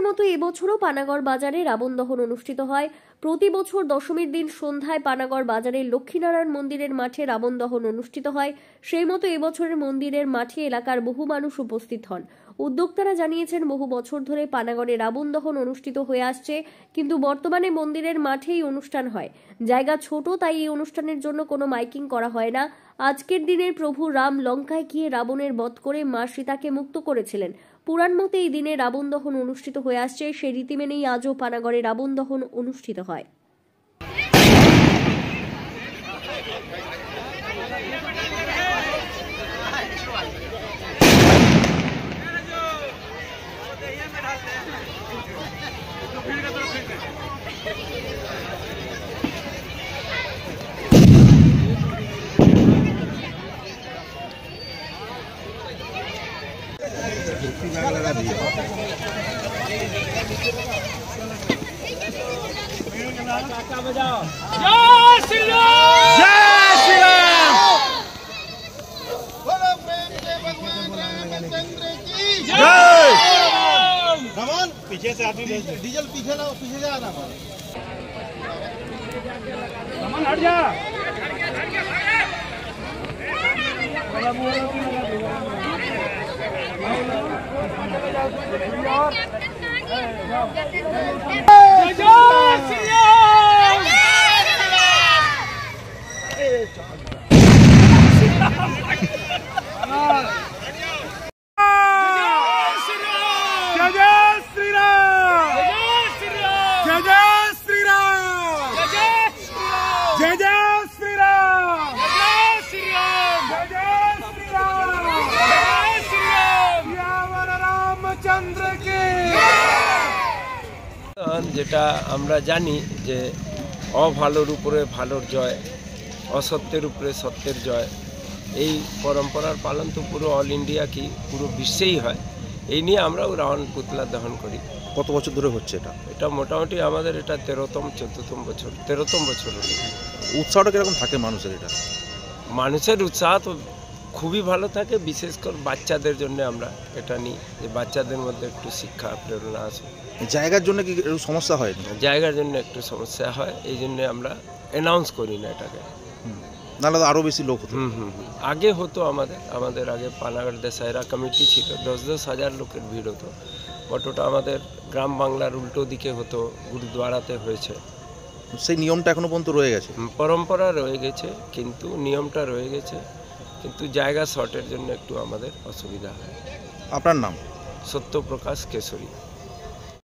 মতো এবছরও পানাগড় বাজারে রাবণ দহন অনুষ্ঠিত হয়। প্রতি বছর দশমীর দিন সন্ধ্যায় পানাগড় বাজারের লক্ষ্মীনারায়ণ মন্দিরের মাঠে রাবণ দহন অনুষ্ঠিত হয়। সেই মতো এবছরের মন্দিরের মাঠে এলাকার বহু মানুষ উপস্থিত হন। উদ্যোক্তারা জানিয়েছেন, বহু বছর ধরে পানাগড়ে রাবণ দহন অনুষ্ঠিত হয়ে আসছে, কিন্তু বর্তমানে মন্দিরের মাঠেই অনুষ্ঠান হয়। জায়গা ছোট, তাই এই অনুষ্ঠানের জন্য কোনো মাইকিং করা হয় না। আজকের দিনে প্রভু রাম লঙ্কায় গিয়ে রাবণের বধ করে মা সীতাকে মুক্ত করেছিলেন। পুরাণ মতে এই দিনে রাবণ দহন অনুষ্ঠিত হয়ে আসছে। সেই রীতি মেনেই আজও পানাগড়ে রাবণ দহন অনুষ্ঠিত হয়। रमन पीछे से आदमी डीजल पीछे ना, पीछे से आना रमन हट जा। যেটা আমরা জানি যে অভালোর উপরে ভালোর জয়, অসত্যের উপরে সত্যের জয়, এই পরম্পরার পালন তো পুরো অল ইন্ডিয়া কি পুরো বিশ্বেই হয়। এই নিয়ে আমরাও রাবণ পুতলা দহন করি। কত বছর ধরে হচ্ছে এটা? এটা মোটামুটি আমাদের এটা 13তম বছর হলো। উৎসাহটা কিরকম থাকে মানুষের? এটা মানুষের উৎসাহ তো খুবই ভালো থাকে, বিশেষ করে বাচ্চাদের জন্য আমরা এটা নিই, যে বাচ্চাদের মধ্যে একটু শিক্ষা প্রেরণা আছে। জায়গার জন্য কি একটু সমস্যা হয়? জায়গার জন্য একটু সমস্যা হয়, এই জন্য আমরা অ্যানাউন্স করি না এটাকে। নাহলে আরও বেশি লোক হতো। আগে হতো আমাদের আগে পানাগড় দশহরা কমিটি ছিল, 10-10 হাজার লোকের ভিড় হতো। বাট ওটা আমাদের গ্রাম বাংলার উল্টো দিকে হতো, গুরুদ্বারাতে হয়েছে। সেই নিয়মটা এখনো পর্যন্ত রয়ে গেছে? পরম্পরা রয়ে গেছে, কিন্তু নিয়মটা রয়ে গেছে, কিন্তু জায়গা শর্টের জন্য একটু আমাদের অসুবিধা হয়। আপনার নাম? সত্যপ্রকাশ কেশরী।